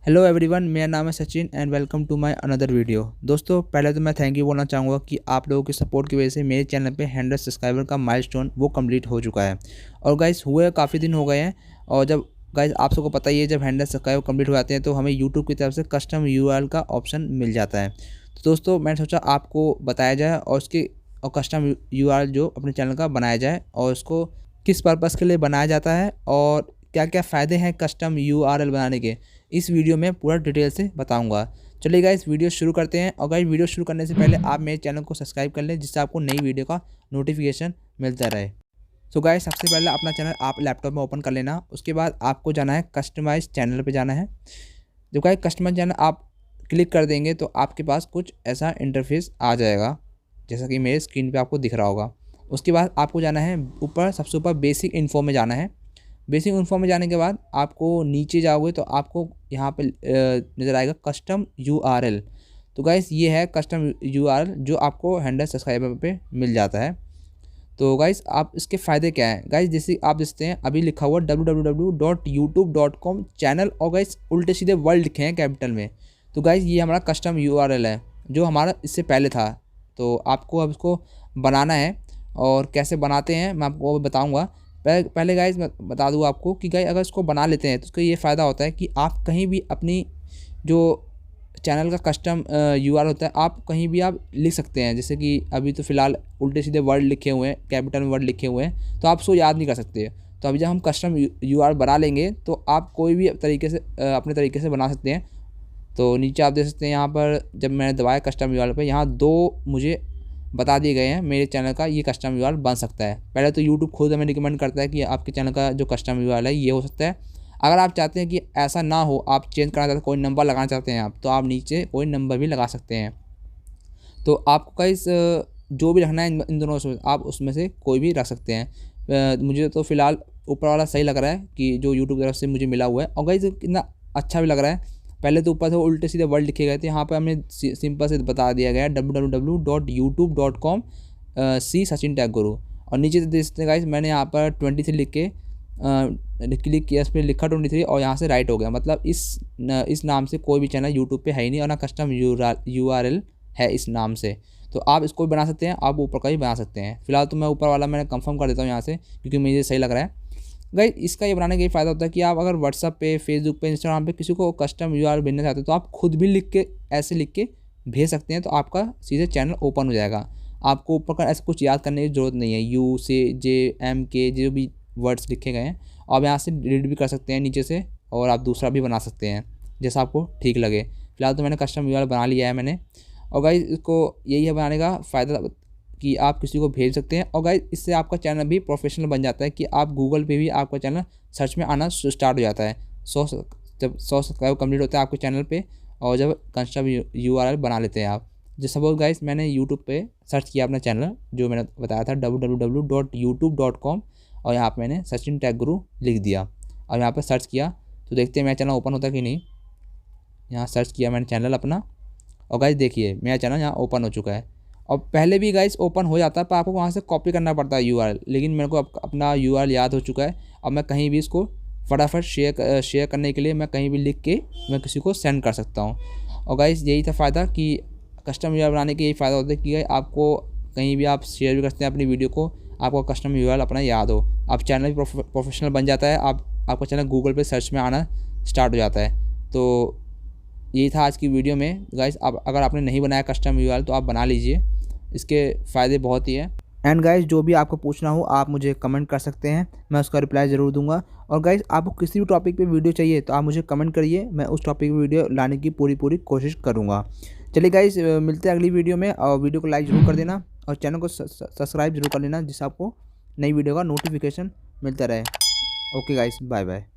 Hello everyone, मेरा नाम है Sachin and welcome to my another video. दोस्तों, पहले तो मैं थैंक यू बोलना चाहूँगा कि आप लोगों की सपोर्ट की वजह से मेरे चैनल पे 100 सब्सक्राइबर का माइलस्टोन वो कंप्लीट हो चुका है। और गाइस हुए काफ़ी दिन हो गए हैं। और जब गाइस आप सबको पता ही है, जब 100 सब्सक्राइबर कंप्लीट हो जाते हैं तो हमें यूट्यूब की तरफ से कस्टम यूआरएल का ऑप्शन मिल जाता है। तो दोस्तों, मैंने सोचा आपको बताया जाए और उसकी और कस्टम यूआरएल जो अपने चैनल का बनाया जाए और उसको किस पर्पज़ के लिए बनाया जाता है और क्या क्या फ़ायदे हैं कस्टम यूआरएल बनाने के, इस वीडियो में पूरा डिटेल से बताऊंगा। चलिए गाइस, वीडियो शुरू करते हैं। और गाइस, वीडियो शुरू करने से पहले आप मेरे चैनल को सब्सक्राइब कर लें, जिससे आपको नई वीडियो का नोटिफिकेशन मिलता रहे। तो गाइस, सबसे पहले अपना चैनल आप लैपटॉप में ओपन कर लेना। उसके बाद आपको जाना है कस्टमाइज चैनल पे जाना है। जब गाइस कस्टमाइज चैनल आप क्लिक कर देंगे तो आपके पास कुछ ऐसा इंटरफेस आ जाएगा, जैसा कि मेरे स्क्रीन पर आपको दिख रहा होगा। उसके बाद आपको जाना है ऊपर, सबसे ऊपर बेसिक इन्फो में जाना है। बेसिक इन्फो में जाने के बाद आपको नीचे जाओगे तो आपको यहाँ पे नज़र आएगा कस्टम यूआरएल। तो गाइस, ये है कस्टम यूआरएल जो आपको 100 सब्सक्राइबर पे मिल जाता है। तो गाइस, आप इसके फ़ायदे क्या हैं? गाइस, जैसे आप देखते हैं अभी लिखा हुआ www.youtube.com चैनल, और गाइस उल्टे सीधे वर्ल्ड लिखे हैं कैपिटल में। तो गाइस, ये हमारा कस्टम यूआरएल है जो हमारा इससे पहले था। तो आपको अब इसको बनाना है, और कैसे बनाते हैं मैं आपको बताऊँगा। पहले गाइस मैं बता दूँ आपको कि गाइस अगर इसको बना लेते हैं तो उसका ये फ़ायदा होता है कि आप कहीं भी अपनी जो चैनल का कस्टम यूआरएल होता है, आप कहीं भी आप लिख सकते हैं। जैसे कि अभी तो फ़िलहाल उल्टे सीधे वर्ड लिखे हुए हैं, कैपिटल में वर्ड लिखे हुए हैं, तो आप उसको याद नहीं कर सकते। तो अभी जब हम कस्टम यूआरएल बना लेंगे तो आप कोई भी तरीके से अपने तरीके से बना सकते हैं। तो नीचे आप देख सकते हैं, यहाँ पर जब मैंने दबाया कस्टम यूआरएल पे, यहाँ 2 मुझे बता दिए गए हैं मेरे चैनल का ये कस्टम यूआरएल बन सकता है। पहले तो यूट्यूब खुद हमें रिकमेंड करता है कि आपके चैनल का जो कस्टम यूआरएल है ये हो सकता है। अगर आप चाहते हैं कि ऐसा ना हो, आप चेंज करना चाहते हैं, कोई नंबर लगाना चाहते हैं आप, तो आप नीचे कोई नंबर भी लगा सकते हैं। तो आपको गाइस जो भी रखना है इन दोनों से, आप उसमें से कोई भी रख सकते हैं। मुझे तो फ़िलहाल ऊपर वाला सही लग रहा है कि जो यूट्यूब की तरफ से मुझे मिला हुआ है। और गाइस कितना अच्छा भी लग रहा है। पहले तो ऊपर से उल्टे सीधे वर्ड लिखे गए थे, यहाँ पर हमें सिंपल से बता दिया गया है www.youtube.com सी सचिन टैग गुरु। और नीचे देख सकते हैं गाइस, मैंने यहाँ पर 23 लिख के क्लिक किया, इस पर लिखा 23 और यहाँ से राइट हो गया। मतलब इस नाम से कोई भी चैनल यूट्यूब पे है ही नहीं, और ना कस्टम यूआरएल है इस नाम से। तो आप इसको भी बना सकते हैं, आप ऊपर का भी बना सकते हैं। फिलहाल तो मैं ऊपर वाला मैंने कंफर्म कर देता हूँ यहाँ से, क्योंकि मुझे सही लग रहा है। गाइस, इसका ये बनाने का ये फ़ायदा होता है कि आप अगर व्हाट्सअप पे, फेसबुक पे, इंस्टाग्राम पे किसी को कस्टम यूआरएल भेजना चाहते हैं तो आप खुद भी लिख के ऐसे लिख के भेज सकते हैं। तो आपका सीधे चैनल ओपन हो जाएगा। आपको ऊपर का ऐसा कुछ याद करने की ज़रूरत नहीं है। यू से जे एम के जो भी वर्ड्स लिखे गए हैं, आप यहाँ से डिलीट भी कर सकते हैं नीचे से, और आप दूसरा भी बना सकते हैं जैसा आपको ठीक लगे। फिलहाल तो मैंने कस्टम यूआरएल बना लिया है मैंने। और गाइस, इसको यही है बनाने का फ़ायदा कि आप किसी को भेज सकते हैं। और गाइस, इससे आपका चैनल भी प्रोफेशनल बन जाता है कि आप गूगल पे भी आपका चैनल सर्च में आना स्टार्ट हो जाता है। जब 100 सब्सक्राइबर कंप्लीट होता है आपके चैनल पे, और जब कस्टम यूआरएल बना लेते हैं आप। जो सपोज गाइस, मैंने यूट्यूब पे सर्च किया अपना चैनल, जो मैंने बताया था www.youtube.com, और यहाँ पर मैंने सचिन टैग गुरु लिख दिया और यहाँ पर सर्च किया। तो देखते हैं मेरा चैनल ओपन होता है कि नहीं। यहाँ सर्च किया मैंने चैनल अपना, और गाइस देखिए मेरा चैनल यहाँ ओपन हो चुका है। और पहले भी गाइस ओपन हो जाता है, पर आपको वहाँ से कॉपी करना पड़ता है यूआरएल। लेकिन मेरे को अपना यूआरएल याद हो चुका है, और मैं कहीं भी इसको फटाफट शेयर करने के लिए मैं कहीं भी लिख के मैं किसी को सेंड कर सकता हूँ। और गाइस, यही था फ़ायदा कि कस्टम यूआरएल बनाने के यही फ़ायदा होता है कि आपको कहीं भी आप शेयर भी करते हैं अपनी वीडियो को, आपको कस्टम यूआरएल अपना याद हो, आप चैनल भी प्रोफेशनल बन जाता है, आपका चैनल गूगल पर सर्च में आना स्टार्ट हो जाता है। तो यही था आज की वीडियो में गाइस। आप अगर आपने नहीं बनाया कस्टम यूआरएल तो आप बना लीजिए, इसके फ़ायदे बहुत ही हैं। एंड गाइस, जो भी आपको पूछना हो आप मुझे कमेंट कर सकते हैं, मैं उसका रिप्लाई ज़रूर दूंगा। और गाइस, आपको किसी भी टॉपिक पे वीडियो चाहिए तो आप मुझे कमेंट करिए, मैं उस टॉपिक पे वीडियो लाने की पूरी कोशिश करूँगा। चलिए गाइस, मिलते हैं अगली वीडियो में, और वीडियो को लाइक ज़रूर कर देना और चैनल को सब्सक्राइब ज़रूर कर लेना, जिससे आपको नई वीडियो का नोटिफिकेशन मिलता रहे। Okay guys, bye bye.